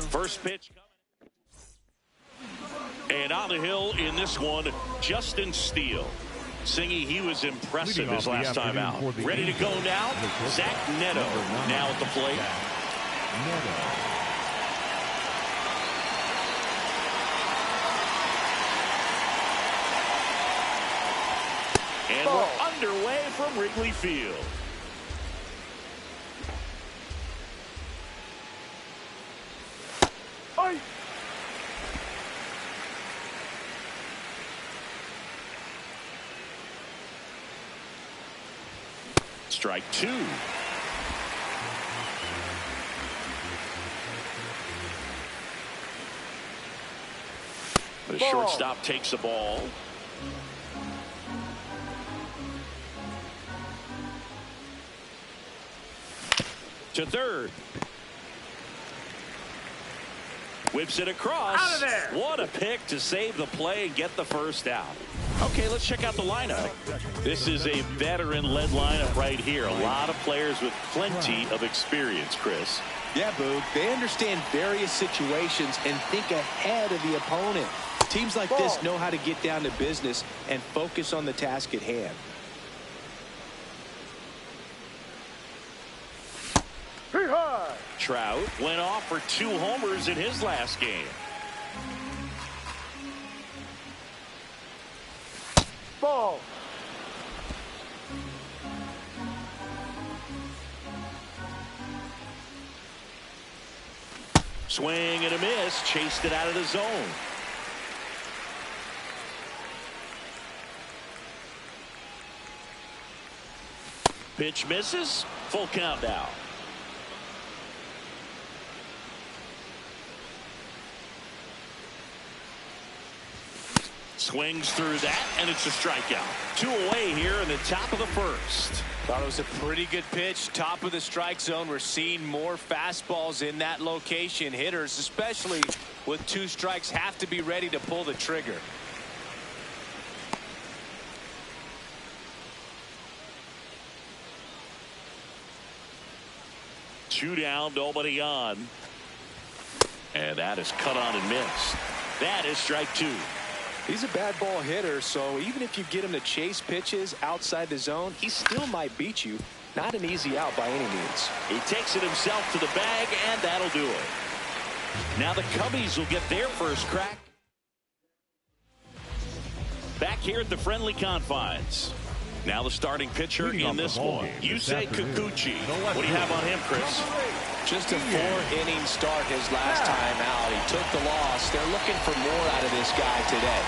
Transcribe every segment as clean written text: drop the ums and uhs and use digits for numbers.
First pitch coming. And on the hill in this one, Justin Steele. Singy, he was impressive his last time out. Ready to go now, Zach Neto now at the plate. And we're underway from Wrigley Field. Strike two. The shortstop takes the ball. To third. Whips it across. Out of there. What a pick to save the play and get the first out. Okay, let's check out the lineup. This is a veteran-led lineup right here. A lot of players with plenty of experience, Chris. Yeah, Boog. They understand various situations and think ahead of the opponent. Teams like this know how to get down to business and focus on the task at hand. Trout went off for 2 homers in his last game. Ball. Swing and a miss, chased it out of the zone. Pitch misses, full count now. Swings through that, and it's a strikeout. 2 away here in the top of the first. Thought it was a pretty good pitch. Top of the strike zone. We're seeing more fastballs in that location. Hitters, especially with 2 strikes, have to be ready to pull the trigger. Two down, nobody on. And that is cut on and missed. That is strike 2. He's a bad ball hitter, so even if you get him to chase pitches outside the zone, he still might beat you. Not an easy out by any means. He takes it himself to the bag, and that'll do it. Now the Cubbies will get their first crack. Back here at the friendly confines. Now the starting pitcher in this one, Yusei Kikuchi. What do you have on him, Chris? Just a 4-inning start his last time out. He took the loss. They're looking for more out of this guy today.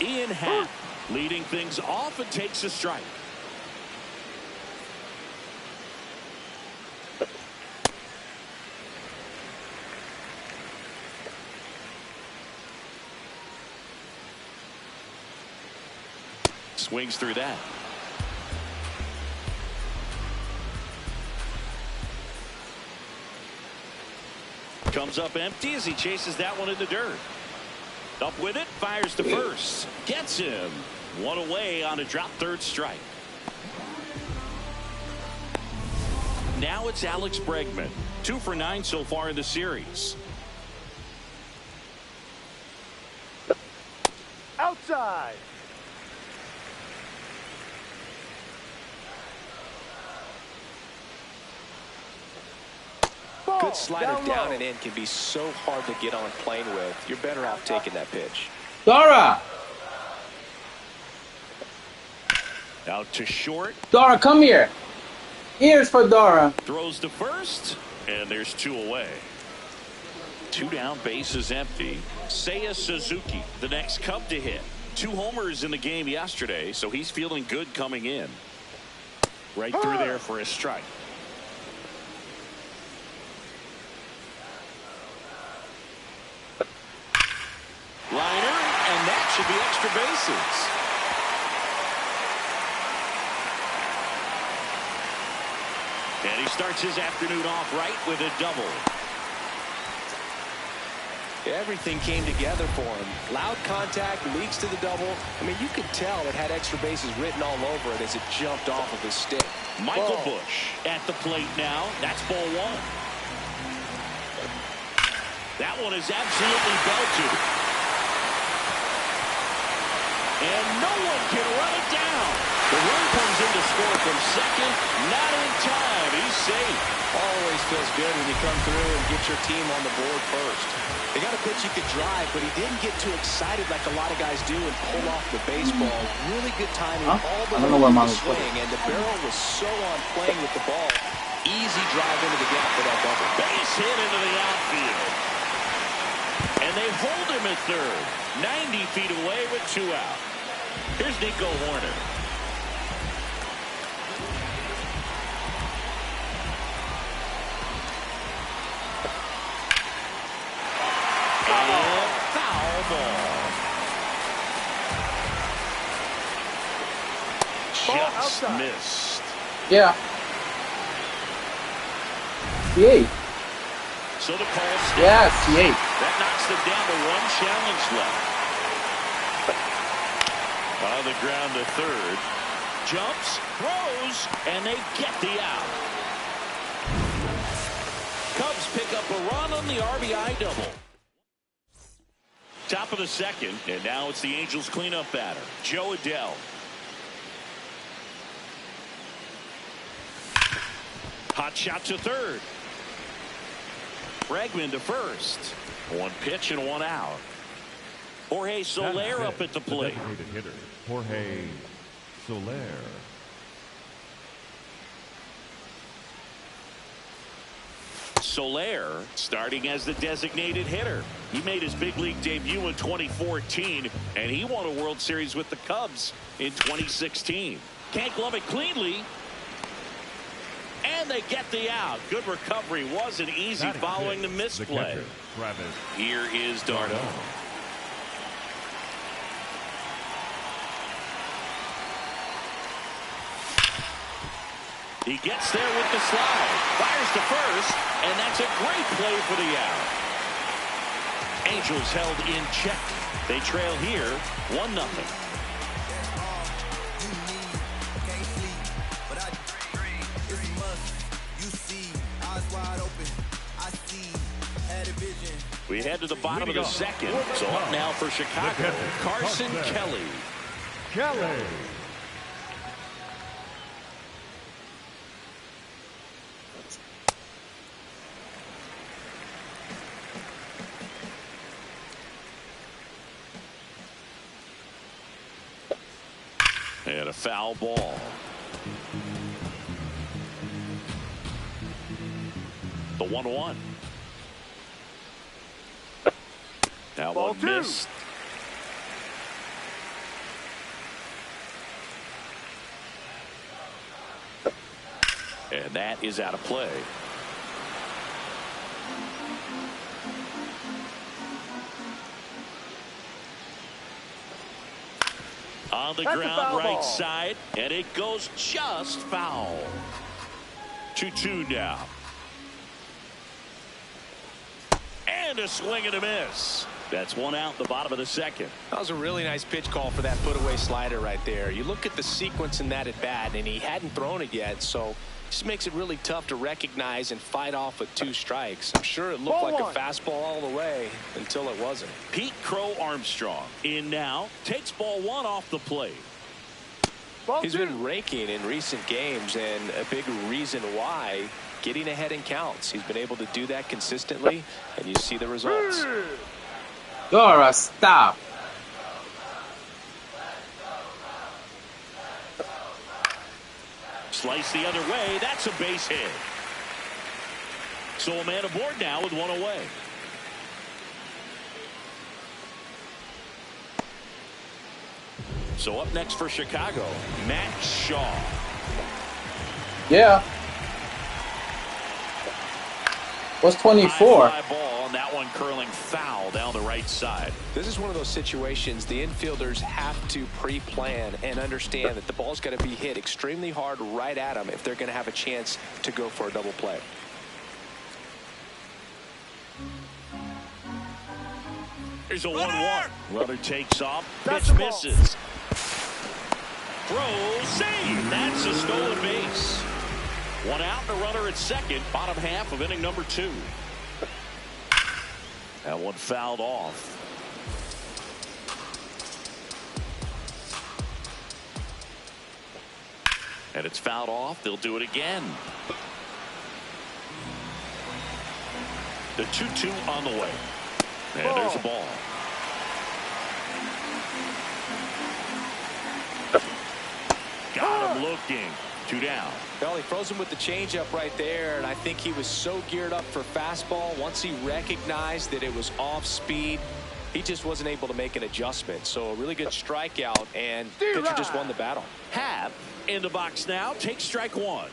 Ian Happ leading things off and takes a strike. Swings through that. Comes up empty as he chases that one in the dirt. Up with it, fires to first. Gets him. 1 away on a drop third strike. Now it's Alex Bregman. 2 for 9 so far in the series. Outside. Good slider down and in can be so hard to get on plane with. You're better off taking that pitch. Dora! Out to short. Dora, come here. Here's for Dora. Throws to first, and there's 2 away. 2 down, bases empty. Seiya Suzuki, the next Cub to hit. 2 homers in the game yesterday, so he's feeling good coming in. Right through there for a strike. Liner, and that should be extra bases. And he starts his afternoon off right with a double. Everything came together for him. Loud contact, leads to the double. I mean, you could tell it had extra bases written all over it as it jumped off of his stick. Michael Bush at the plate now. That's ball one. That one is absolutely belted. And no one can run it down. The run comes in to score from second. Not in time. He's safe. Always feels good when you come through and get your team on the board first. They got a pitch he could drive, but he didn't get too excited like a lot of guys do and pull off the baseball. Really good timing all the way to the swing, and the barrel was so on playing with the ball. Easy drive into the gap for that double. Base hit into the outfield. And they hold him at third. 90 feet away with 2 out. Here's Nico Horner. And foul ball. Just missed. Yeah. C8. So the call stands. Yeah, C8. That knocks them down to 1 challenge left. On the ground to third. Jumps, throws, and they get the out. Cubs pick up a run on the RBI double. Top of the second, and now it's the Angels cleanup batter, Joe Adell. Hot shot to third. Bregman to first. 1 pitch and 1 out. Jorge Soler up at the plate. Designated hitter, Jorge Soler. Soler starting as the designated hitter. He made his big league debut in 2014, and he won a World Series with the Cubs in 2016. Can't glove it cleanly. And they get the out. Good recovery. Wasn't easy following the misplay. Here is Darno. He gets there with the slide. Fires to first, and that's a great play for the out. Angels held in check. They trail here 1-0. We head to the bottom of the second. So up now for Chicago, Carson Kelly. And a foul ball. The 1-1. That Ball one 2. missed. And that is out of play. On the That's ground, right ball. side, and it goes just foul. 2-2 now. And a swing and a miss. That's 1 out, the bottom of the second. That was a really nice pitch call for that put-away slider right there. You look at the sequence in that at-bat, and he hadn't thrown it yet, so just makes it really tough to recognize and fight off with 2 strikes. I'm sure it looked like a fastball all the way until it wasn't. Pete Crow Armstrong in now, takes ball 1 off the plate. He's been raking in recent games, and a big reason why, getting ahead in counts. He's been able to do that consistently, and you see the results. Dora, stop. Slice the other way. That's a base hit. So a man aboard now with 1 away. So up next for Chicago, Matt Shaw. Yeah. What's 24? High fly ball, and that one curling foul down the right side. This is one of those situations the infielders have to pre-plan and understand that the ball's got to be hit extremely hard right at them if they're going to have a chance to go for a double play. There's a 1-1. Runner takes off. That's Pitch the ball. misses. Throw, save. That's a stolen base. One out and a runner at second. Bottom half of inning number 2. That one fouled off. And it's fouled off. They'll do it again. The 2-2 on the way. And there's a ball. Got him looking. 2 down. Well, he froze him with the changeup right there, and I think he was so geared up for fastball. Once he recognized that it was off speed, he just wasn't able to make an adjustment. So a really good strikeout, and pitcher just won the battle. Happ in the box now. Take strike 1.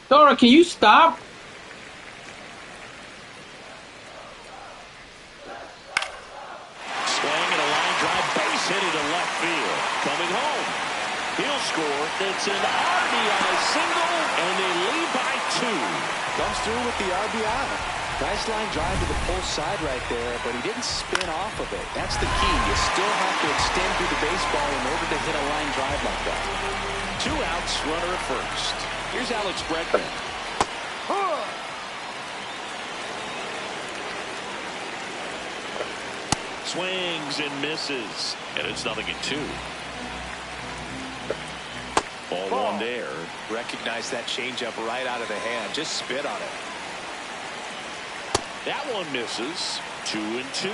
Dora, can you stop? Swing and a line drive, base hit into left field. Coming home. He'll score. It's an RBI single, and they lead by 2. Comes through with the RBI. Nice line drive to the pull side right there, but he didn't spin off of it. That's the key. You still have to extend through the baseball in order to hit a line drive like that. 2 outs, runner at first. Here's Alex Bregman. Swings and misses, and it's 0-2. Ball 1 there. Recognize that changeup right out of the hand. Just spit on it. That one misses. 2-2.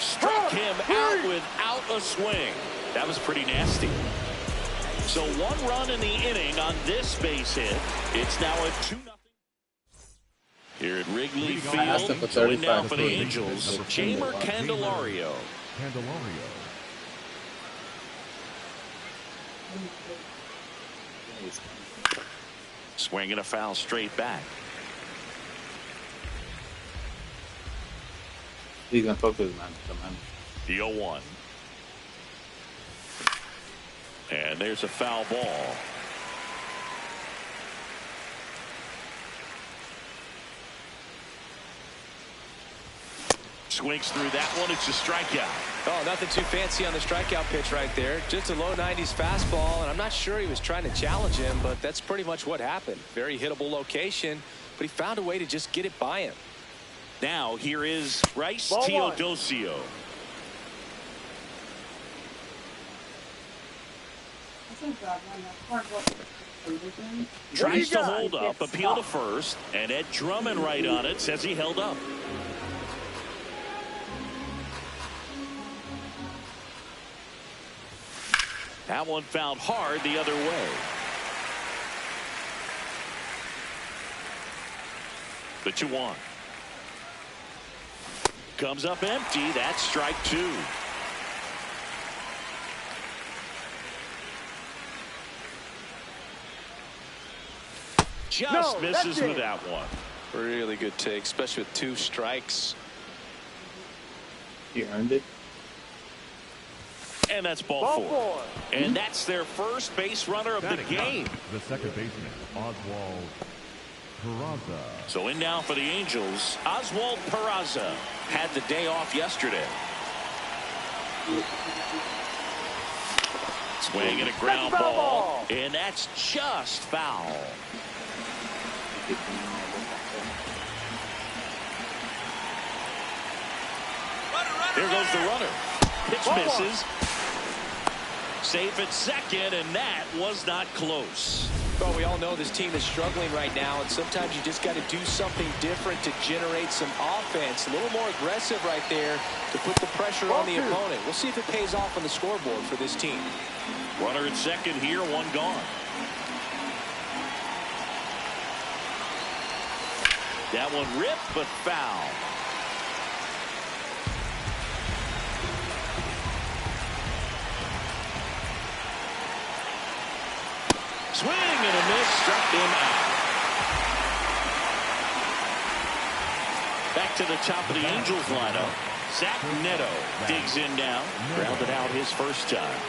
Struck him out without a swing. That was pretty nasty. So 1 run in the inning on this base hit. It's now a 2-0. Here at Wrigley Field, going down for the Angels, Jamer Candelario. Swinging a foul straight back. He's gonna focus, man. Come on. The 0-1. And there's a foul ball. Swings through that one. It's a strikeout. Oh, nothing too fancy on the strikeout pitch right there. Just a low 90s fastball, and I'm not sure he was trying to challenge him, but that's pretty much what happened. Very hittable location, but he found a way to just get it by him. Now here is Bryce Ball 1. Teodosio. Tries to hold up, appeal to first, and Ed Drummond right on it, says he held up. That one found hard the other way. The 2-1. Comes up empty. That's strike 2. Just misses with that one. Really good take, especially with 2 strikes. He earned it. And that's ball 4. And that's their first base runner of the game. The second baseman, Oswald Peraza. So in now for the Angels, Oswald Peraza had the day off yesterday. Swing and a ground ball. And that's just foul. Here goes the runner. Pitch misses. Safe at second, and that was not close. Well, we all know this team is struggling right now, and sometimes you just got to do something different to generate some offense. A little more aggressive right there to put the pressure on the opponent. We'll see if it pays off on the scoreboard for this team. Runner at second here, 1 gone. That one ripped, but foul. Swing and a miss, struck him out. Back to the top of the Angels lineup. Zach Neto digs in now. Grounded out his first time.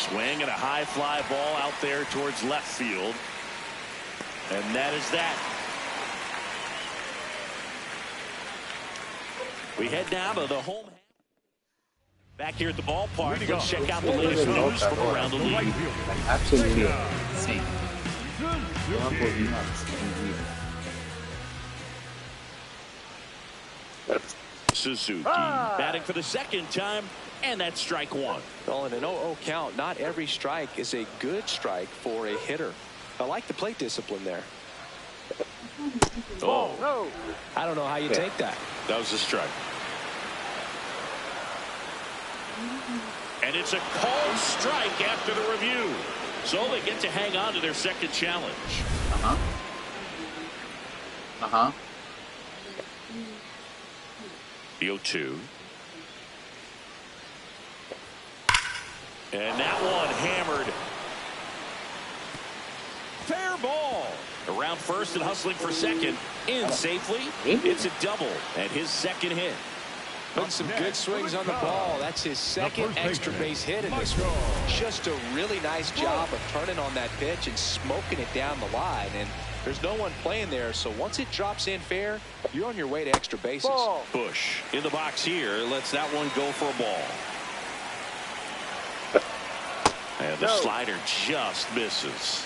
Swing and a high fly ball out there towards left field. And that is that. We head now to the home. Back here at the ballpark, let's check out the latest news from around the league. Absolutely insane. Suzuki batting for the second time, and that's strike one. Well, in an 0-0 count, not every strike is a good strike for a hitter. I like the plate discipline there. Oh, No. I don't know how you take that. that was a strike. And it's a called strike after the review. So they get to hang on to their second challenge. The 0-2. And that one hammered. Fair ball. Around first and hustling for second. In safely. It's a double and his second hit. Putting some good swings on the ball. That's his second extra base hit in this one. Just a really nice job of turning on that pitch and smoking it down the line. And there's no one playing there, so once it drops in fair, you're on your way to extra bases. Ball. Bush in the box here. Lets that one go for a ball. And the slider just misses.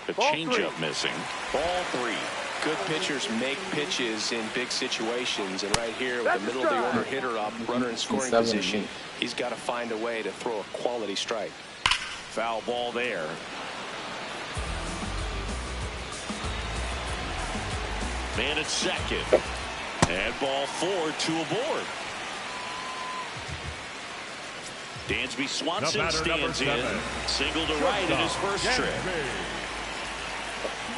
The changeup missing. Ball three. Good pitchers make pitches in big situations, and right here with the middle of the order hitter up, runner in scoring position, he's got to find a way to throw a quality strike. Foul ball there. Man at second. And ball four, two aboard. Dansby Swanson stands in. Single to right in his first trip.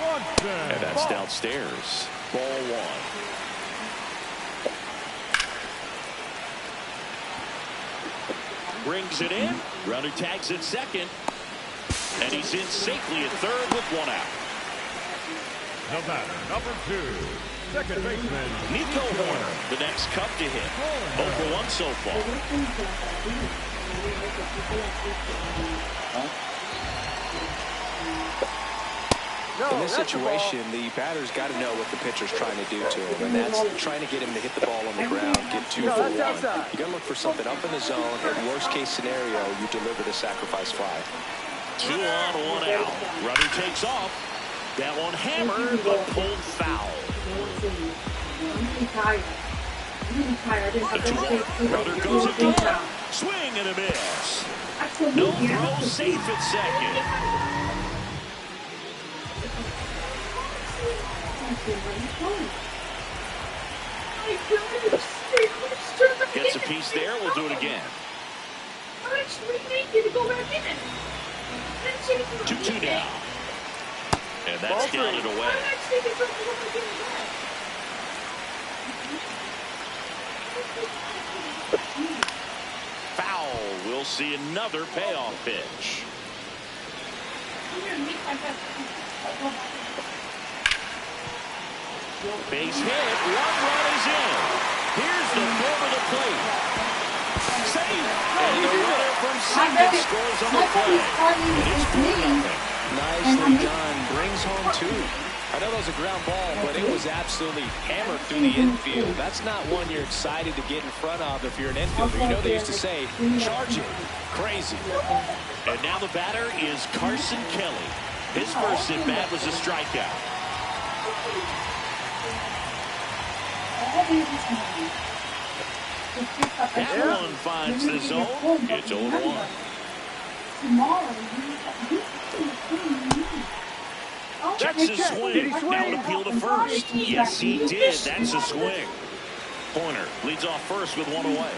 And that's downstairs. Ball one. Brings it in. Runner tags at second. And he's in safely at third with one out. The batter, number 2, second baseman, Nico Horner, the next Cub to hit. 0 for 1 so far. In this situation, the batter's got to know what the pitcher's trying to do to him, and that's trying to get him to hit the ball on the ground, get 2 for 1. You got to look for something up in the zone, and worst case scenario, you deliver the sacrifice fly. 2 on, 1 out. Runner takes off. That one hammered, but pulled foul. Runner goes again. Swing and a miss. No throw, safe at second. Gets a piece there. We'll do it again. 2-2 now. And that's counted away. Foul. We'll see another payoff pitch. Base hit. 1 run is in. Here's the throw to the plate. Safe. And the runner from second scores on the play. And it's 4-0. Nicely done. Brings home 2. I know that was a ground ball, but it was absolutely hammered through the infield. That's not one you're excited to get in front of if you're an infielder. You know they used to say, charge it. Crazy. And now the batter is Carson Kelly. His first at bat was a strikeout. That one finds the zone. It's 0-1. Checks his swing. Now an appeal to first. Yes, he did. That's a swing. Horner leads off first with 1 away.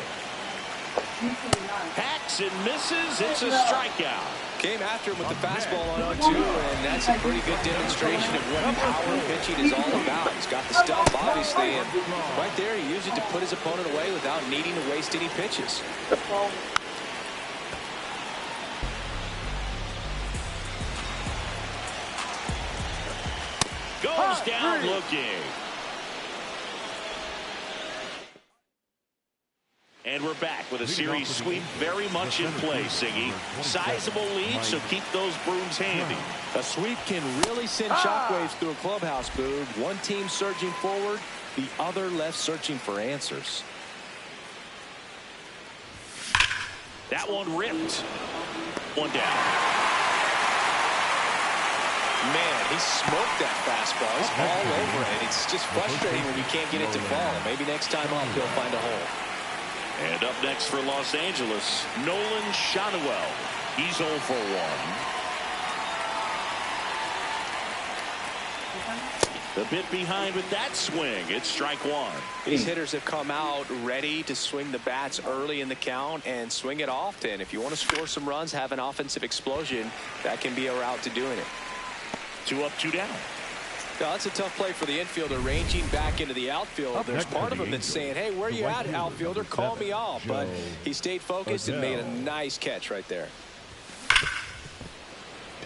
Hacks and misses. It's a strikeout. Came after him with the fastball on 0-2, and that's a pretty good demonstration of what power pitching is all about. He's got the stuff, obviously, and right there he used it to put his opponent away without needing to waste any pitches. Goes down looking. And we're we're back with a series sweep very much in play, Siggy. Sizable lead, so keep those brooms handy. A sweep can really send shockwaves through a clubhouse, Boog. One team surging forward, the other left searching for answers. That one ripped. One down. Man, he smoked that fastball. He's all over it. It's just frustrating when you can't get it to fall. Maybe next time up he'll find a hole. And up next for Los Angeles, Nolan Schanuel. He's 0 for 1. A bit behind with that swing. It's strike one. These hitters have come out ready to swing the bats early in the count and swing it often. If you want to score some runs, have an offensive explosion, that can be a route to doing it. 2 up, 2 down. Now, that's a tough play for the infielder, ranging back into the outfield. There's part of him that's saying, hey, where you at, outfielder? Call me off. But he stayed focused and made a nice catch right there.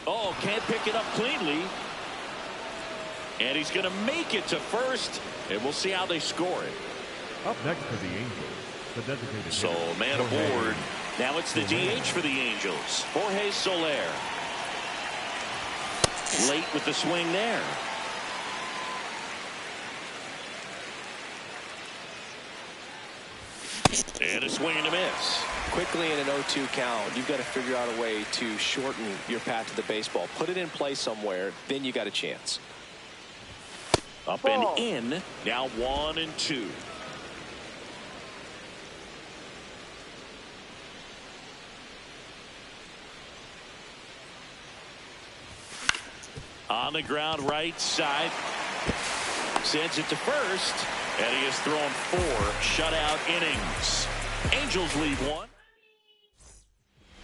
Oh, can't pick it up cleanly. And he's going to make it to first. And we'll see how they score it. Up next for the Angels, the designated So, hitter, man aboard. Now it's the DH for the Angels, Jorge Soler. Late with the swing there. And a swing and a miss. Quickly in an 0-2 count, you've got to figure out a way to shorten your path to the baseball. Put it in play somewhere, then you got a chance. Up and in. Now 1 and 2. On the ground, right side. Sends it to first. And he has thrown 4 shutout innings. Angels lead 1.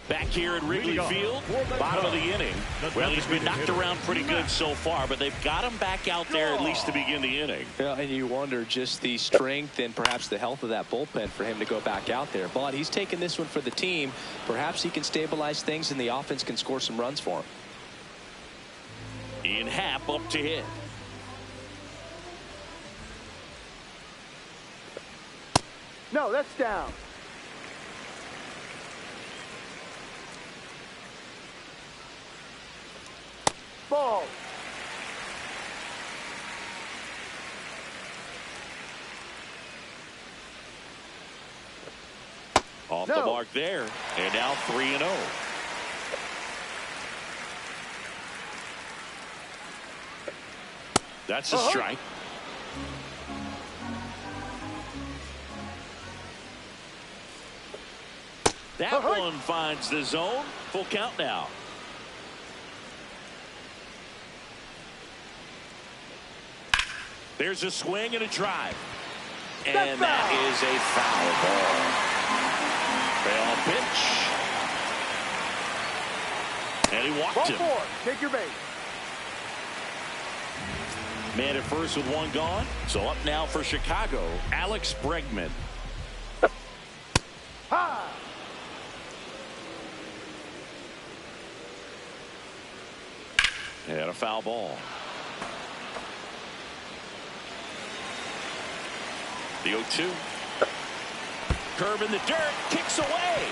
Back here at Wrigley Field, bottom of the inning. Well, he's been knocked around pretty good so far, but they've got him back out there at least to begin the inning. Yeah, and you wonder just the strength and perhaps the health of that bullpen for him to go back out there. But he's taking this one for the team. Perhaps he can stabilize things and the offense can score some runs for him. Ian Happ up to hit. No, that's down. Ball. Off the mark there. And now 3-0. That's a strike. That one finds the zone. Full count now. There's a swing and a drive. And that is a foul ball. Fail pitch. And he walked him. Ball 4. Take your base. Man at first with 1 gone. So up now for Chicago, Alex Bregman. Ha! And a foul ball. The 0-2. Curve in the dirt. Kicks away.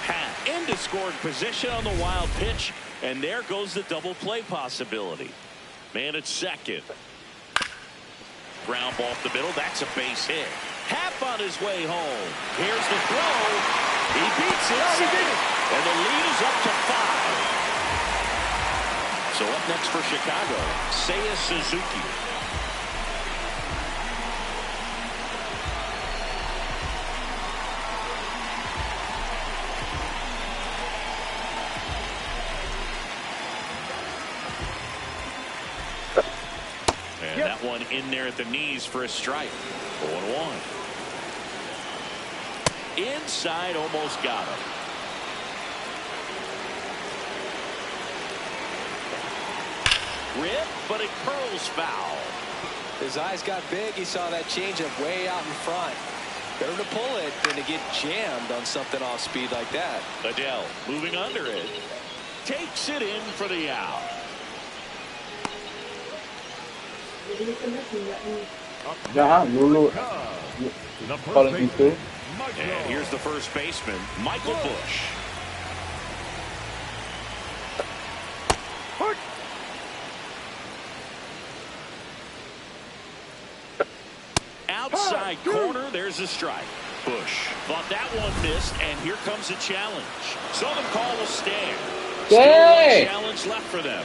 Pat into scoring position on the wild pitch. And there goes the double play possibility. Man at second. Ground ball off the middle. That's a base hit. Happ on his way home. Here's the throw. He beats it. And the lead is up to 5. So up next for Chicago, Seiya Suzuki. And that one in there at the knees for a strike. 0-1. Inside, almost got him. Rip, but it curls foul. His eyes got big. He saw that changeup way out in front. Better to pull it than to get jammed on something off speed like that. Adele moving under it. Takes it in for the out. Up Lulu the first calling me too. baseman, Michael. And here's the first baseman, Michael Bush. Outside corner, there's a strike. Bush thought that one missed, and here comes a challenge. So the call will stand. Still one challenge left for them.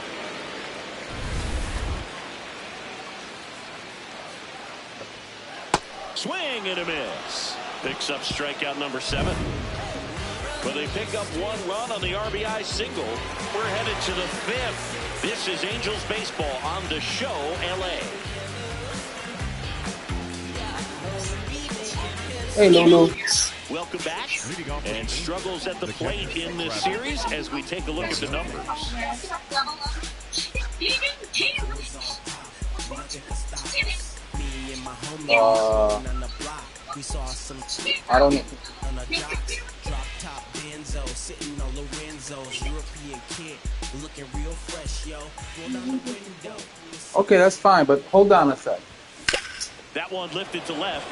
Swing and a miss. Picks up strikeout number 7. But they pick up 1 run on the RBI single. We're headed to the 5th. This is Angels baseball on the show, LA. Hey, Lulu. Welcome back. And struggles at the plate in this series as we take a look at the numbers. I don't know. Okay, that's fine, but hold on a sec. That one lifted to left.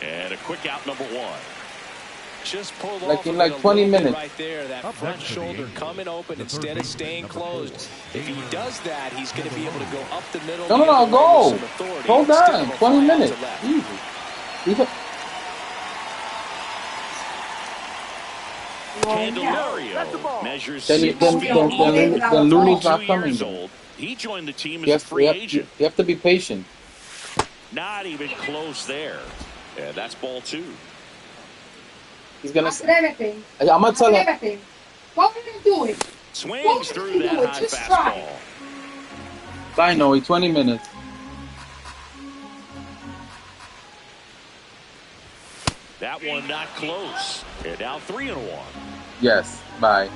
And a quick out, number 1. Just pulled Like off in of like it a 20 little bit minutes. right there. That Up front next for the shoulder Angels, coming open the instead third of staying baseman, number closed. 4. If he does that, he's going to be able to go up the middle. No, the other way go. with some authority Hold instead on. of a 20 fly out to minutes. left. Easy. Candelario measures Then 6 feet. Lulu's not 22 coming. years old. He joined the team as a free agent. You have to be patient. Not even close there. And that's ball 2. He's gonna. Atrévete. I'm gonna tell him. Atrévete. What will you do it? Swings through that high Just try. fastball. Bye, Noe. 20 minutes. That one not close. And now 3-1. Yes. Bye.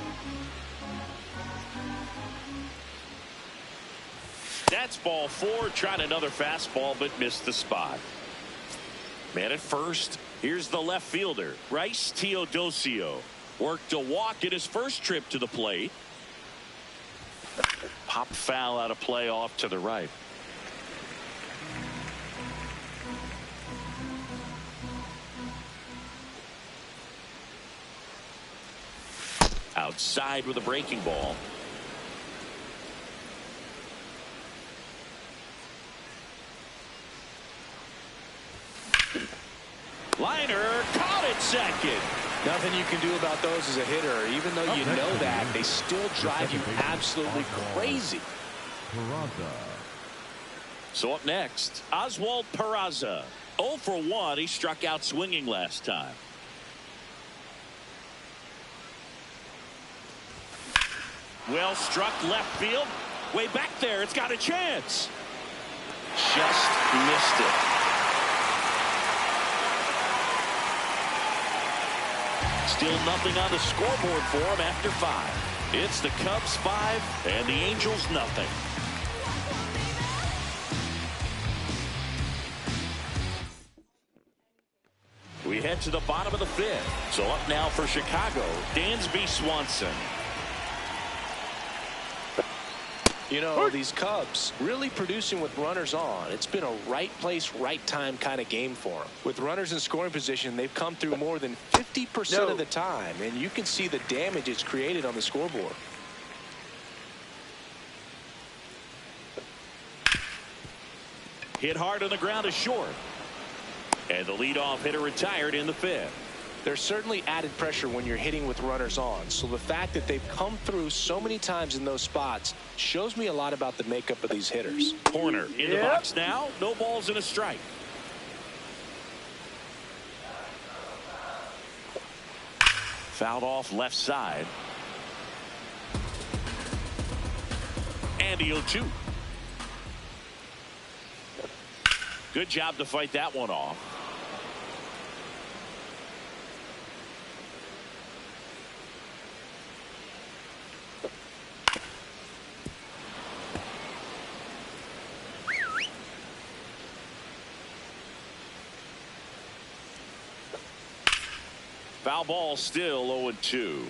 That's ball 4. Tried another fastball, but missed the spot. Man at first. Here's the left fielder, Bryce Teodosio. Worked a walk in his first trip to the plate. Pop foul out of play off to the right. Outside with a breaking ball. Liner caught it second. Nothing you can do about those as a hitter. Even though you know that, they still drive you absolutely crazy. Peraza. So up next, Oswald Peraza. 0 for 1. He struck out swinging last time. Well struck left field. Way back there. It's got a chance. Just missed it. Still nothing on the scoreboard for him after 5. It's the Cubs 5 and the Angels nothing. We head to the bottom of the 5th. So up now for Chicago, Dansby Swanson. You know, these Cubs really producing with runners on. It's been a right place, right time kind of game for them. With runners in scoring position, they've come through more than 50% of the time, and you can see the damage it's created on the scoreboard. Hit hard on the ground is short. And the leadoff hitter retired in the 5th. There's certainly added pressure when you're hitting with runners on. So the fact that they've come through so many times in those spots shows me a lot about the makeup of these hitters. Corner in the box now. No balls and a strike. Fouled off left side. And the 0-2. Good job to fight that one off. Foul ball, still 0-2.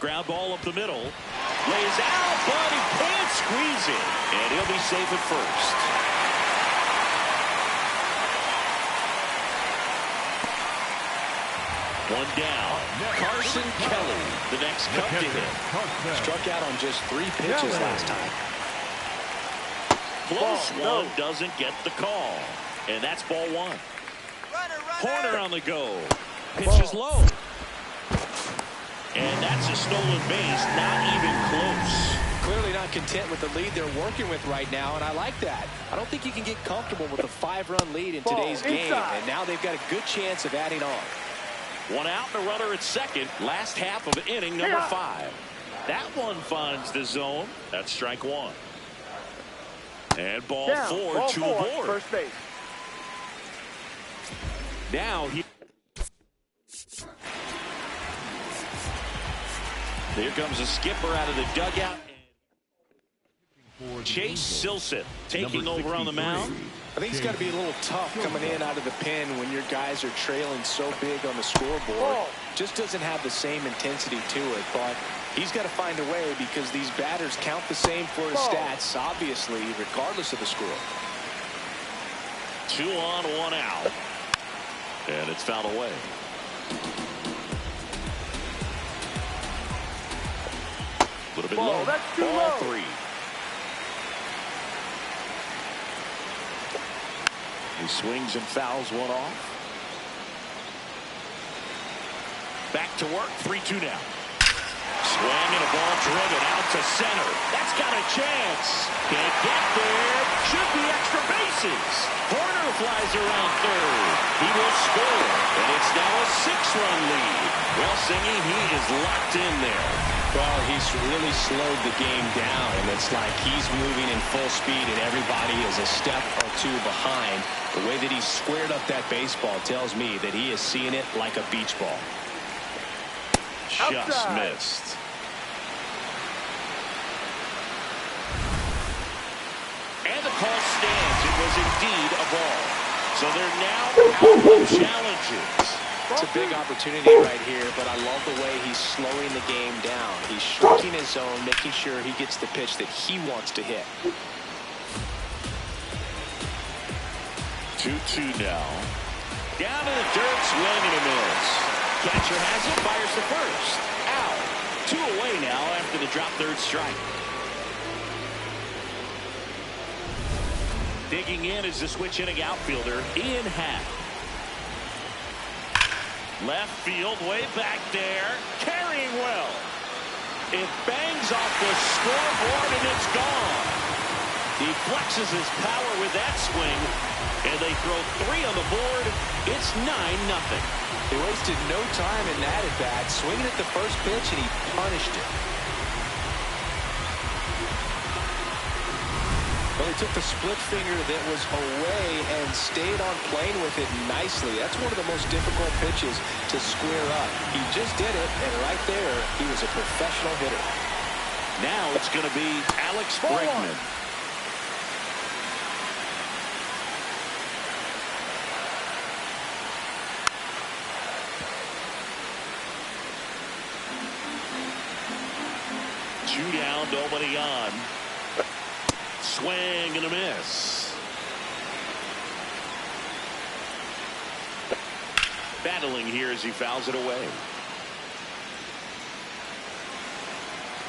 Ground ball up the middle. Lays out, but he can't squeeze it. And he'll be safe at first. One down. Carson Kelly, the next cup to hit. Struck out on just 3 pitches last time. Close one, doesn't get the call. And that's ball 1. Horner on the go. Pitch is low. And that's a stolen base, not even close. Clearly not content with the lead they're working with right now, and I like that. I don't think you can get comfortable with a 5-run lead in today's game, and now they've got a good chance of adding on. 1 out and a runner at second. Last half of inning number 5. That one finds the zone. That's strike 1. And ball 4 to aboard. First base. Now here comes a skipper out of the dugout. Chase Silseth taking over on the mound. I think it's got to be a little tough coming in out of the pen when your guys are trailing so big on the scoreboard. Just doesn't have the same intensity to it, but he's got to find a way because these batters count the same for his stats, obviously, regardless of the score. 2 on, 1 out. And it's fouled away. A little bit low. That's too ball low. 3. He swings and fouls one off. Back to work. 3-2 now. Swing and a ball driven out to center. That's got a chance. Can't get there. Should be extra bases. Horner flies around third. He will score. And it's now a 6-run lead. Well, Singy, he is locked in there. Well, he's really slowed the game down, and it's like he's moving in full speed, and everybody is a step or 2 behind. The way that he squared up that baseball tells me that he is seeing it like a beach ball. Just missed. And the call stands. It was indeed a ball. So they're now out of challenges. It's a big opportunity right here, but I love the way he's slowing the game down. He's shrinking his zone, making sure he gets the pitch that he wants to hit. 2-2 now. Down to the dirt, swing and a miss. Catcher has it, fires to first. Out. 2 away now after the drop third strike. Digging in is the switch hitting outfielder, Ian Happ. Left field, way back there, carrying well. It bangs off the scoreboard and it's gone. He flexes his power with that swing, and they throw 3 on the board. It's 9-0. He wasted no time in that at bat, swinging at the first pitch, and he punished it. Well, he took the split finger that was away and stayed on playing with it nicely. That's one of the most difficult pitches to square up. He just did it, and right there, he was a professional hitter. Now it's going to be Alex Bregman. Two down, nobody on. Swing and a miss. Battling here as he fouls it away.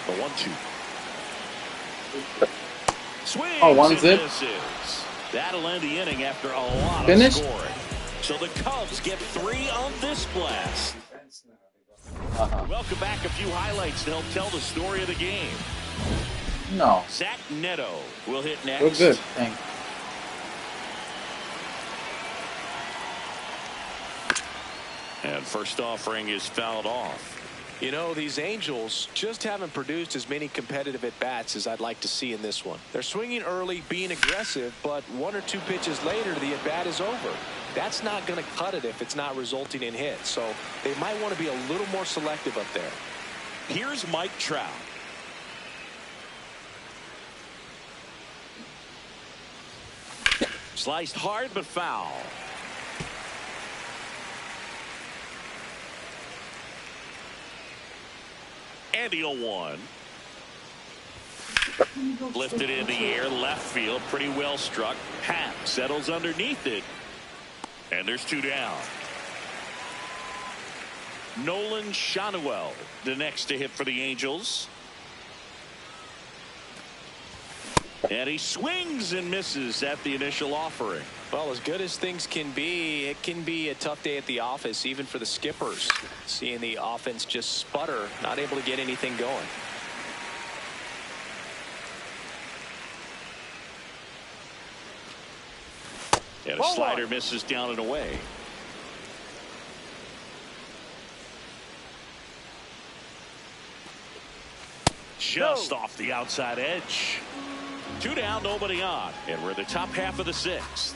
The 1-2. Swings and misses. That'll end the inning after a lot of scoring. So the Cubs get 3 on this blast. Welcome back. A few highlights to help tell the story of the game. No. Zach Neto will hit next. We're good. Thanks. And first offering is fouled off. You know, these Angels just haven't produced as many competitive at-bats as I'd like to see in this one. They're swinging early, being aggressive, but 1 or 2 pitches later, the at-bat is over. That's not going to cut it if it's not resulting in hits. So they might want to be a little more selective up there. Here's Mike Trout. Sliced hard but foul. And the 0-1. Lifted in the air, left field, pretty well struck. Happ settles underneath it. And there's 2 down. Nolan Shanuel, the next to hit for the Angels. And he swings and misses at the initial offering. Well, as good as things can be, it can be a tough day at the office, even for the skippers. Seeing the offense just sputter, not able to get anything going. And a slider misses down and away. Just off the outside edge. 2 down, nobody on. And we're in the top half of the 6th.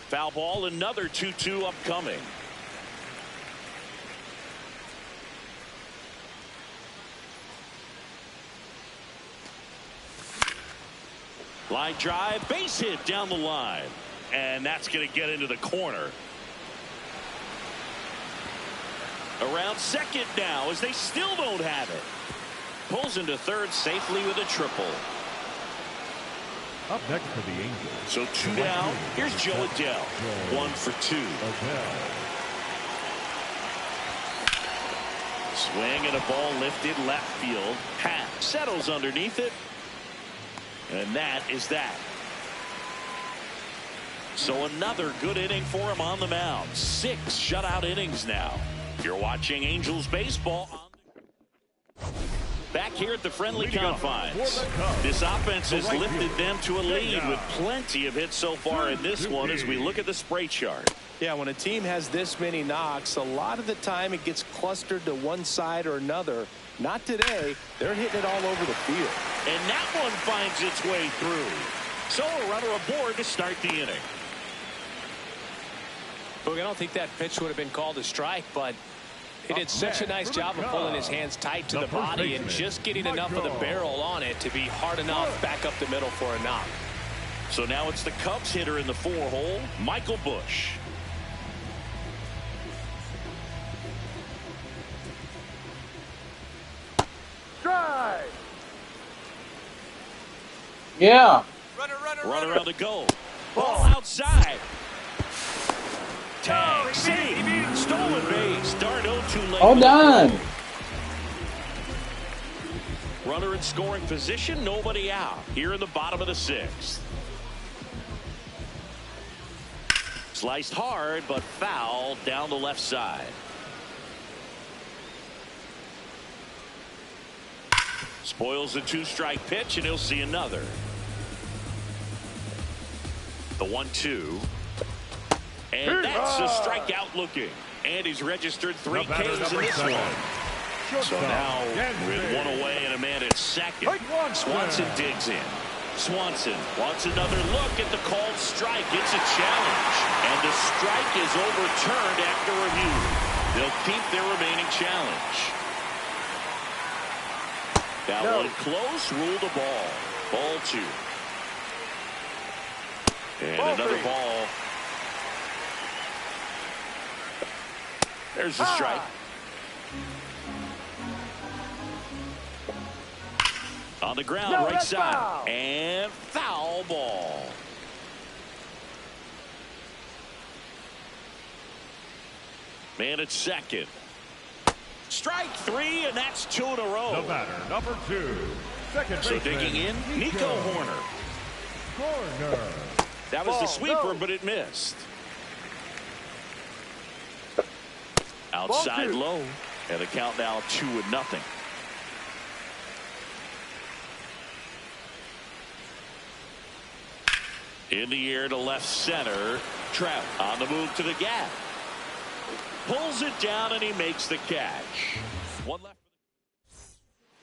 Foul ball, another 2-2 upcoming. Line drive, base hit down the line. And that's going to get into the corner. Around second now as they still don't have it. Pulls into third safely with a triple. Up next for the Angels. So 2 down. Here's Joe Adell. 1 for 2. Swing and a ball lifted left field. Happ settles underneath it. And that is that. So another good inning for him on the mound. 6 shutout innings now. You're watching Angels baseball. Back here at the friendly confines. This offense has lifted them to a lead with plenty of hits so far in this one as we look at the spray chart. Yeah, when a team has this many knocks, a lot of the time it gets clustered to one side or another. Not today. They're hitting it all over the field. And that one finds its way through. So a runner aboard to start the inning. Look, I don't think that pitch would have been called a strike, but he did such a nice job of pulling his hands tight to the body and just getting enough of the barrel on it to be hard enough back up the middle for a knock. So now it's the Cubs hitter in the 4-hole, Michael Busch. Strike. Yeah. Runner on the go. Ball outside. Tag, save, stolen base. Darno too late. All done. Runner in scoring position, nobody out. Here in the bottom of the 6th. Sliced hard, but foul down the left side. Spoils the 2-strike pitch, and he'll see another. The 1-2. And that's a strikeout looking. And he's registered 3 Ks in this one. So now with 1 away and a man at second. Swanson digs in. Swanson wants another look at the called strike. It's a challenge. And the strike is overturned after review. They'll keep their remaining challenge. That one close, ruled a ball. Ball 2. And another ball. There's the strike. On the ground, right side. Foul. And foul ball. Man at second. Strike 3, and that's 2 in a row. The batter, number 2. Second so digging in, Nico Horner. That was the sweeper, but it missed. Outside low, and the count now 2-0. In the air to left center. Trout on the move to the gap. Pulls it down, and he makes the catch. One left.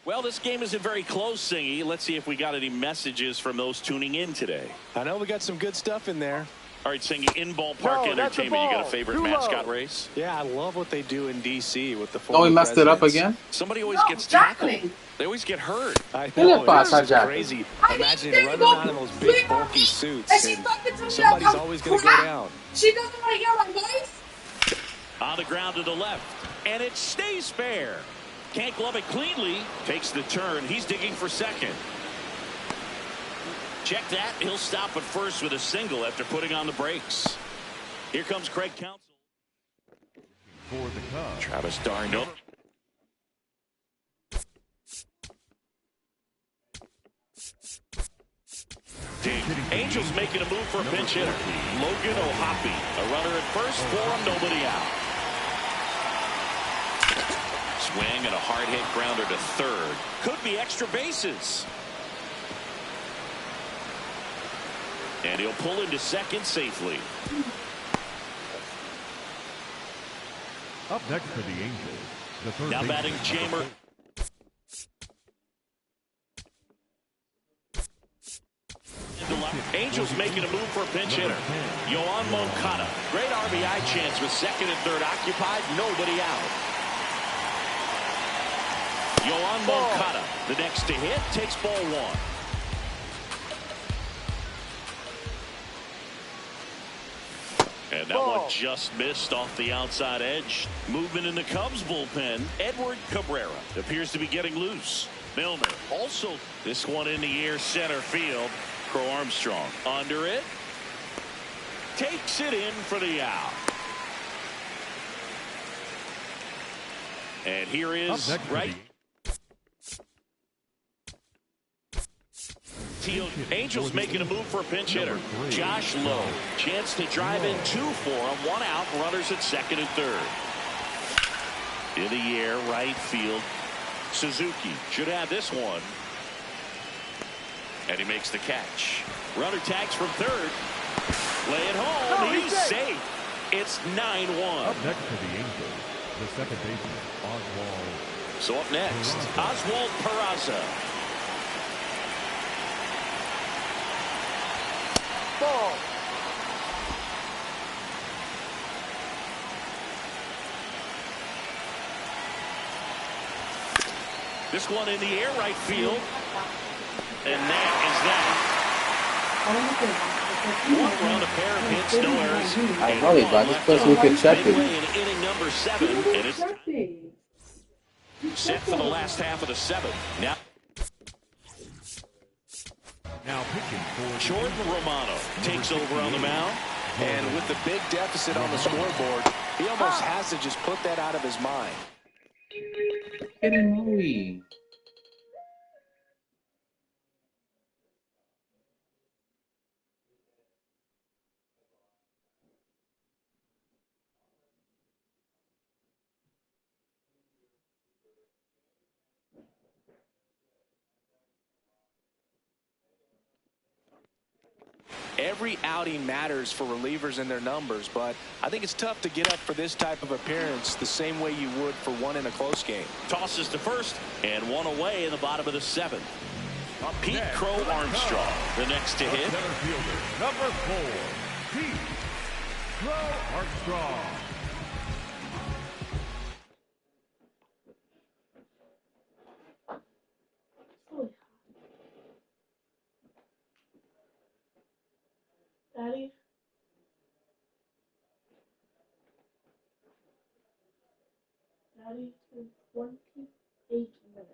Well, this game isn't very close, Singy. Let's see if we got any messages from those tuning in today. I know we got some good stuff in there. All right, Singy, in ballpark entertainment, you got a favorite mascot race? Yeah, I love what they do in D.C. with the Oh, we messed it up again? Somebody always gets tackled. They always get hurt. I know, it's crazy. Imagine running around in those big, bulky suits, and somebody's always going to go down. She doesn't want to hear my voice? On the ground to the left. And it stays fair. Can't glove it cleanly. Takes the turn. He's digging for second. Check that. He'll stop at first with a single after putting on the brakes. Here comes Craig Counsell. For the Cubs, Travis Darno. Angels making a move for a pinch hitter. Logan O'Hoppe. A runner at first for him, nobody out. Swing and a hard hit grounder to third. Could be extra bases. And he'll pull into second safely. up next for the Angels, the third Now baseman, batting Jamer. Angels making a move for a pinch hitter. Yoan Moncada. Great RBI chance with second and third occupied. Nobody out. Yoan Moncada, the next to hit, takes ball one. And that one just missed off the outside edge. Movement in the Cubs bullpen. Edward Cabrera appears to be getting loose. Milner also this one in the air center field. Crow Armstrong under it. Takes it in for the out. And here is right. Angels making a move for a pinch hitter. Josh Lowe. Chance to drive in two for him. One out. Runners at second and third. In the air, right field. Suzuki should have this one. And he makes the catch. Runner tags from third. Lay it home. He's safe. It's 9-1. Up next for the Angels, the second baseman, Oswald. So up next, Oswald Peraza. Ball. This one in the air, right field. And that is that. One run, a pair of hits, no errors. I know it, but this person we could check it. Midway in inning number 7, and it's set for the last half of the 7th. Now pitching for Jordan Romano takes over on the mound. And with the big deficit on the scoreboard, he almost has to just put that out of his mind. Kidding me. Every outing matters for relievers and their numbers, but I think it's tough to get up for this type of appearance the same way you would for one in a close game. Tosses to first, and one away in the bottom of the 7th. Pete Crow Armstrong, the next to hit. center fielder, number 4, Pete Crow Armstrong. Daddy? Daddy, in 28 minutes.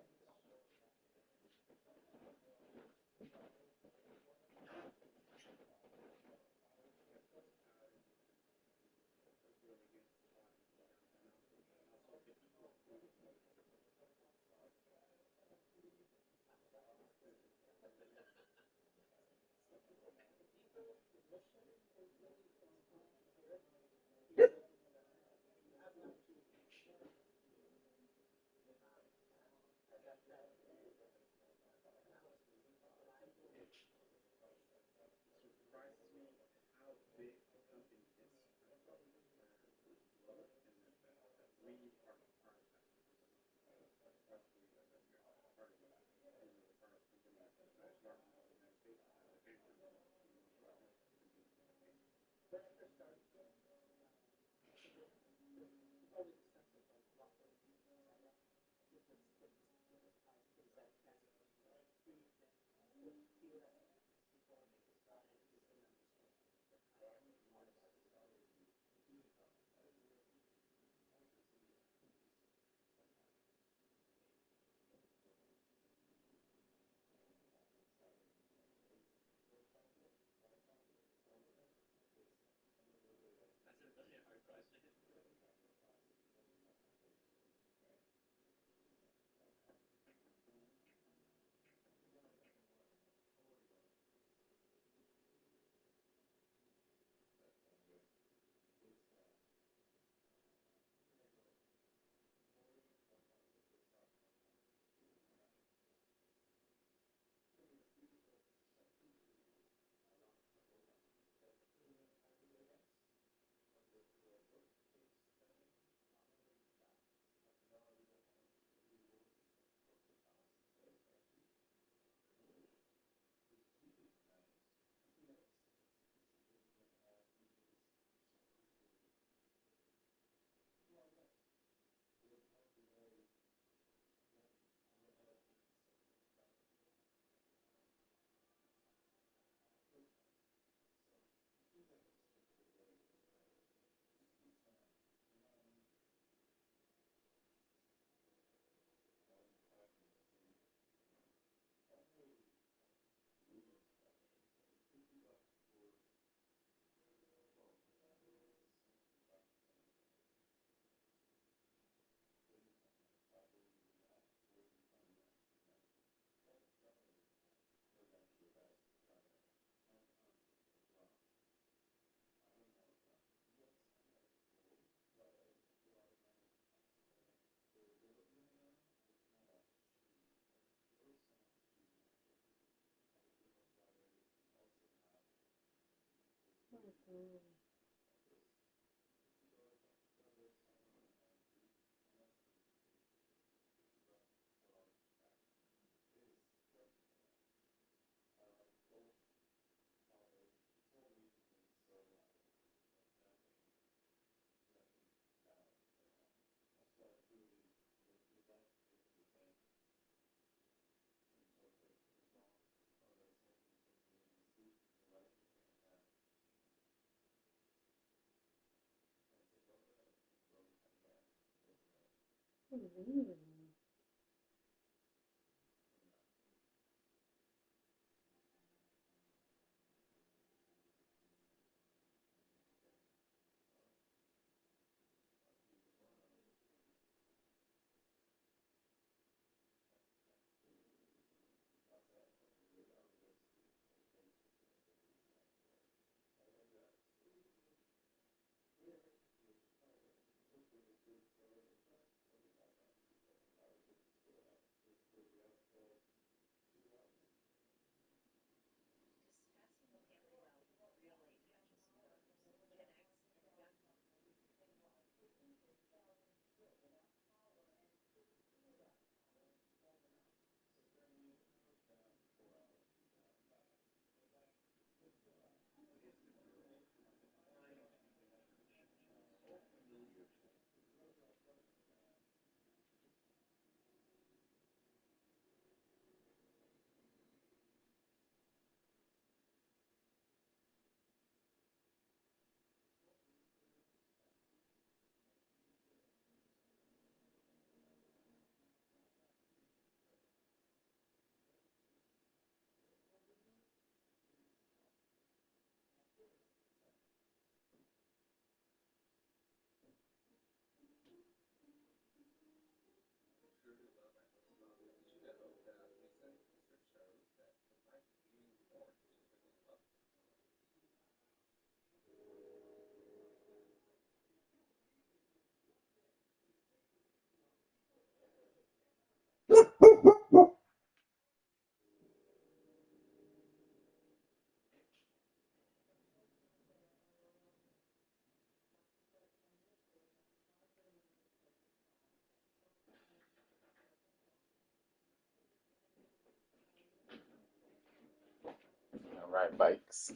All right, bikes.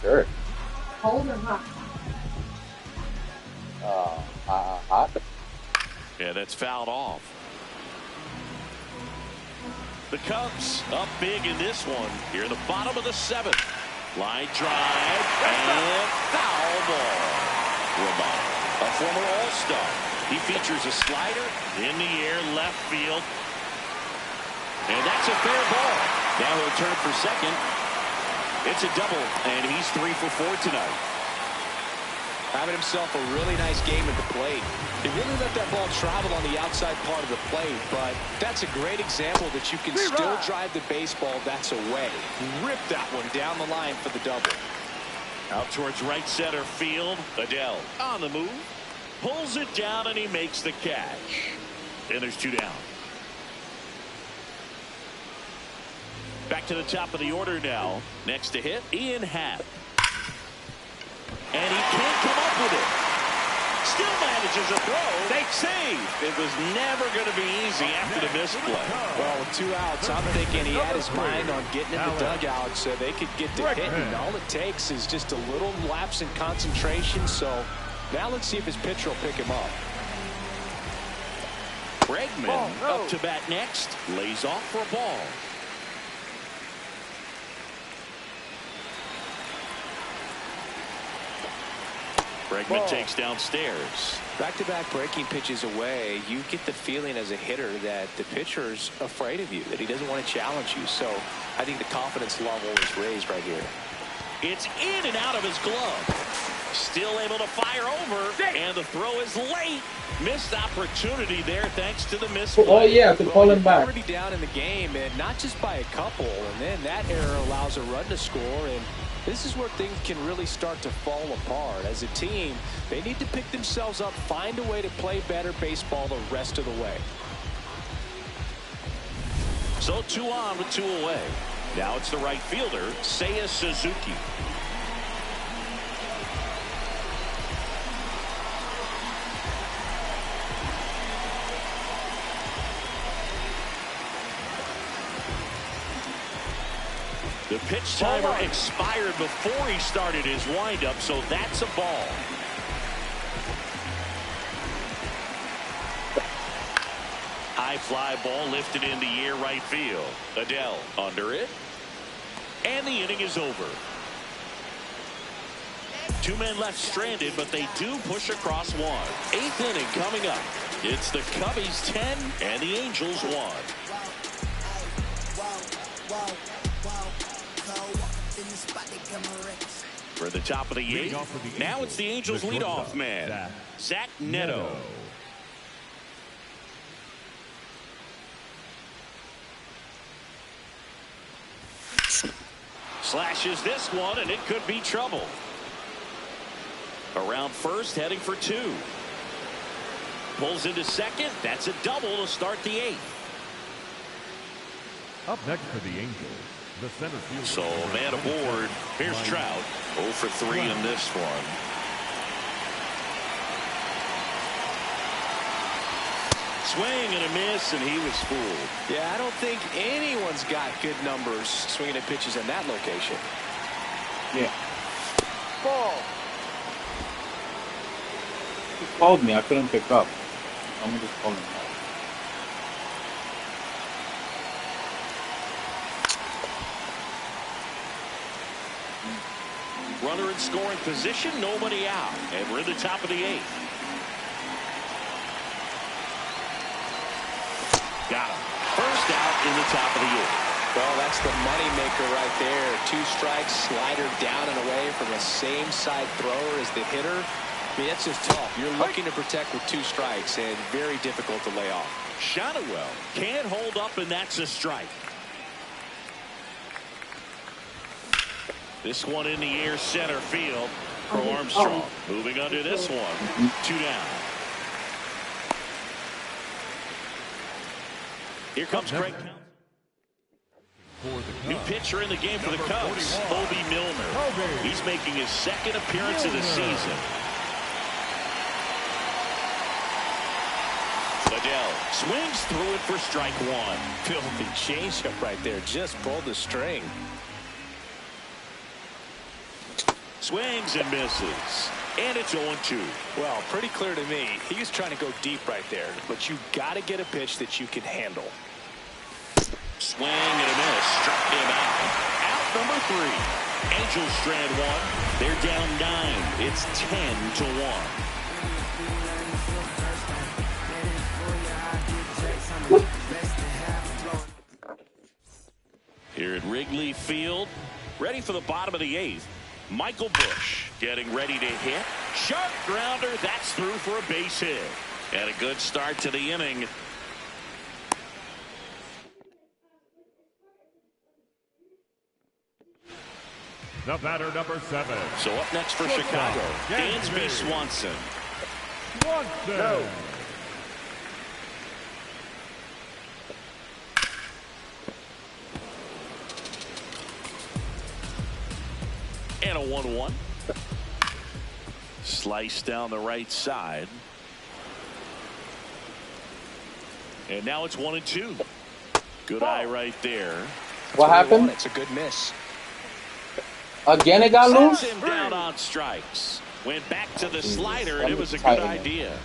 Sure. Cold or hot? Hot. Yeah, that's fouled off. The Cubs up big in this one. Here in the bottom of the 7th. Line drive and foul ball. Romano, a former All-Star. He features a slider in the air, left field. And that's a fair ball. Now he'll turn for second. It's a double, and he's 3 for 4 tonight. Having himself a really nice game at the plate. He really let that ball travel on the outside part of the plate, but that's a great example that you can still drive the baseball that's away. Rip that one down the line for the double. Out towards right center field. Adele on the move. Pulls it down, and he makes the catch. And there's 2 down. Back to the top of the order now. Next to hit, Ian Happ. And he can't come up with it. Still manages a throw. They save. It was never going to be easy after the misplay. Well, with 2 outs, I'm thinking he had his mind on getting in the dugout so they could get to hitting. All it takes is just a little lapse in concentration. So now let's see if his pitcher will pick him up. Bregman up to bat next. Lays off for a ball. Bregman takes downstairs. Back-to-back breaking pitches away, you get the feeling as a hitter that the pitcher's afraid of you, that he doesn't want to challenge you. So I think the confidence level is raised right here. It's in and out of his glove. Still able to fire over, and the throw is late. Missed opportunity there thanks to the misplay. Oh yeah, to call him back. Already down in the game, and not just by a couple, and then that error allows a run to score, and this is where things can really start to fall apart. As a team, they need to pick themselves up, find a way to play better baseball the rest of the way. So 2 on with 2 away. Now it's the right fielder, Seiya Suzuki. The pitch timer expired before he started his windup, so that's a ball. High fly ball lifted in the air right field. Adele under it. And the inning is over. 2 men left stranded, but they do push across one. 8th inning coming up. It's the Cubbies 10 and the Angels 1. For the top of the 8th, now it's the Angels leadoff man, Zach Neto. Slashes this one, and it could be trouble. Around first, heading for 2. Pulls into second. That's a double to start the 8th. Up next for the Angels, the center fielder. So, man aboard. Here's Trout. 0 for 3 in this one. Swing and a miss, and he was fooled. Yeah, I don't think anyone's got good numbers swinging at pitches in that location. Yeah. Ball. He called me. I couldn't pick up. I'm just calling him out. Runner in scoring position, nobody out. And we're in the top of the 8th. Got him. First out in the top of the 8th. Well, that's the moneymaker right there. 2 strikes, slider down and away from the same side thrower as the hitter. I mean, that's just tough. You're looking to protect with 2 strikes and very difficult to lay off. Shot it well. Can't hold up, and that's a strike. This one in the air center field for Armstrong. Moving under this one. 2 down. Here comes Craig. New pitcher in the game for the Cubs, Obi Milner. He's making his 2nd appearance of the season. Adele swings through it for strike 1. Filthy changeup right there. Just pulled the string. Swings and misses. And it's 0-2. Well, pretty clear to me. He was trying to go deep right there. But you got to get a pitch that you can handle. Swing and a miss. Struck him out. Out number 3. Angels strand 1. They're down 9. It's 10-1. Here at Wrigley Field, ready for the bottom of the 8th. Michael Busch getting ready to hit. Sharp grounder. That's through for a base hit. And a good start to the inning. The batter, number 7. So up next for Chicago, Dansby Swanson. No. And a 1-1. Slice down the right side. And now it's 1-2. Good eye right there. What happened? It's a good miss. Again, it got loose? Sends him down on strikes. Went back to the slider, and it was a good idea.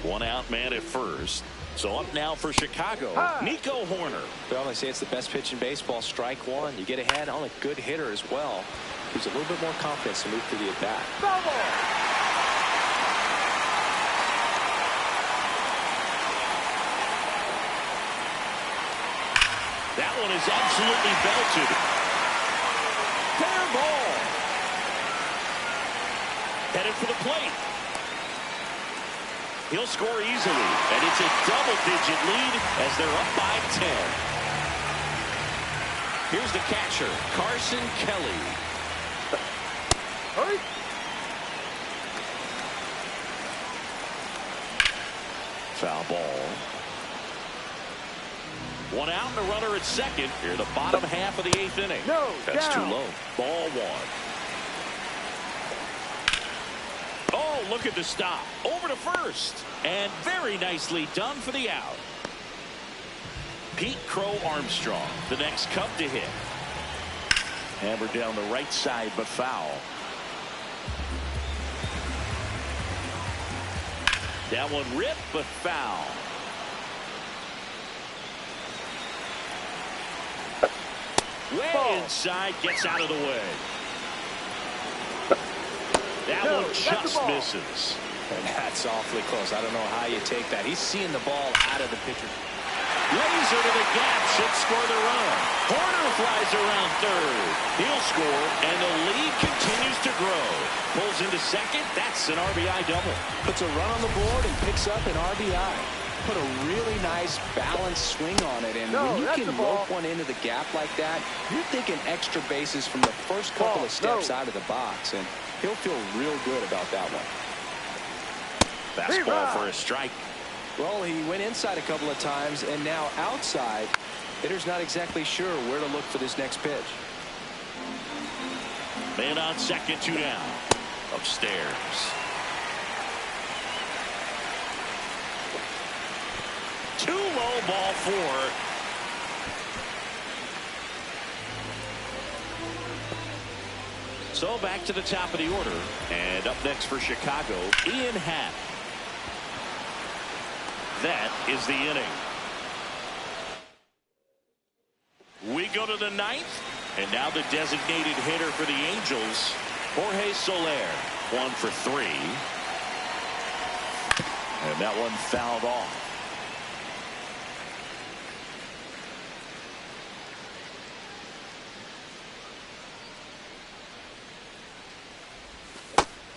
1 out man at first. So up now for Chicago, Nico Horner. Well, they say it's the best pitch in baseball. Strike 1. You get ahead on a good hitter as well. Gives a little bit more confidence to move through the at-bat. That one is absolutely belted. Fair ball. Headed for the plate. He'll score easily, and it's a double-digit lead as they're up by 10. Here's the catcher, Carson Kelly. Hurry. Foul ball. One out and a runner at second. Here in the bottom half of the 8th inning. No, that's down. too low. Ball 1. Oh, look at the stop. Over to first. And very nicely done for the out. Pete Crow Armstrong, the next Cub to hit. Hammered down the right side, but foul. That one ripped, but foul. Way inside, gets out of the way. That one just misses. And that's awfully close. I don't know how you take that. He's seeing the ball out of the pitcher. Laser to the gap, should score the run. Horner flies around third. He'll score, and the lead continues to grow. Pulls into second. That's an RBI double. Puts a run on the board and picks up an RBI. Put a really nice balanced swing on it, and when you can rope one into the gap like that, you're thinking extra bases from the first couple of steps out of the box, and he'll feel real good about that one. Fastball for a strike. Well, he went inside a couple of times, and now outside. Hitter's not exactly sure where to look for this next pitch. Man on second, 2 down. Upstairs. Too low, ball 4. So back to the top of the order. And up next for Chicago, Ian Happ. That is the inning. We go to the 9th. And now the designated hitter for the Angels, Jorge Soler. 1 for 3. And that one fouled off.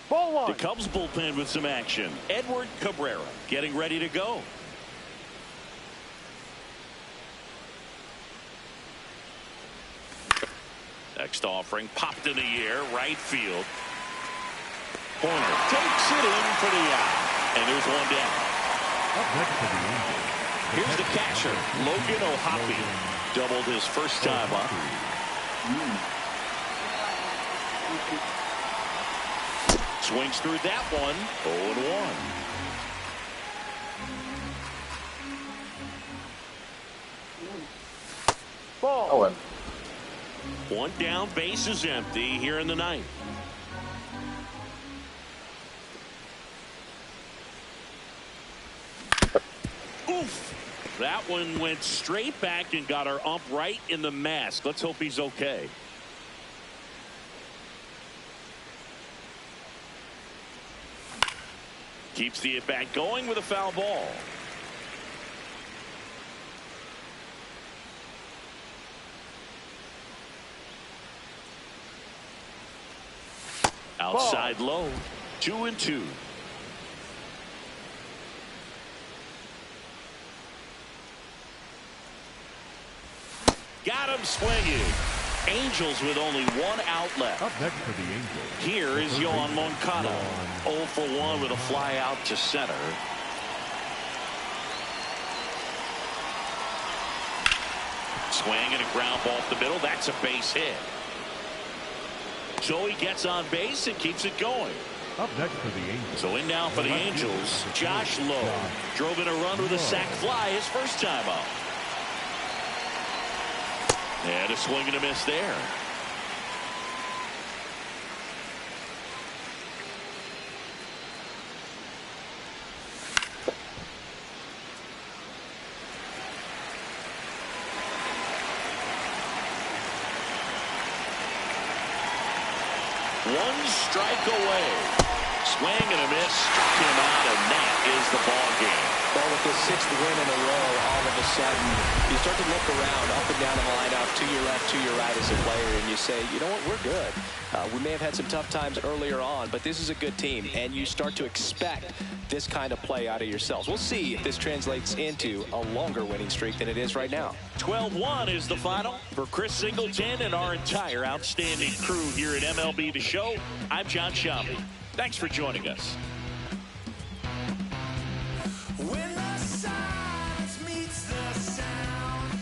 Ball 1. The Cubs bullpen with some action. Edward Cabrera getting ready to go. Next offering popped in the air, right field. Horner takes it in for the out. And there's one down. Up next for the Angels. Here's the catcher, Logan O'Hoppe. Doubled his first time up. Swings through that one. 0-1. Ball. Owen. One down, base is empty here in the 9th. Oof. That one went straight back and got our ump right in the mask. Let's hope he's okay. Keeps the at-bat going with a foul ball. Outside low. 2-2. Got him swinging. Angels with only 1 out left. Up next for the Angels. Here is Yohan Moncada. 0 for 1 with a fly out to center. Swing and a ground ball up the middle. That's a base hit. So he gets on base and keeps it going. Up next for the Angels. So in now for the Angels, Josh Lowe. Drove in a run with a sac fly his first time up. And a swing and a miss there. One strike away. Swing and a miss. Struck him out, and that is the ball game. Well, with the 6th win in a row, all of a sudden, you start to look around up and down the lineup, to your left, to your right as a player, and you say, you know what, we're good. We may have had some tough times earlier on, but this is a good team, and you start to expect this kind of play out of yourselves. We'll see if this translates into a longer winning streak than it is right now. 12-1 is the final. For Chris Singleton and our entire outstanding crew here at MLB The Show, I'm John Shambi. Thanks for joining us. When the silence meets the sound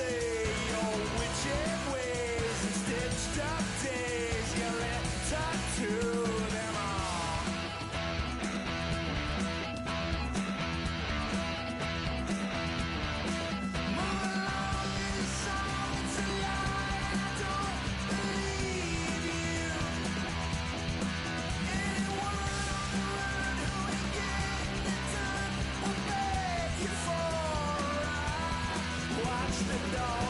say your witching ways and stitched up days. You let tattoo them all. Move along, this song, it's a lie. I don't believe you. Anyone on the run who ain't getting it done will beg you for a ride. Watch the dog.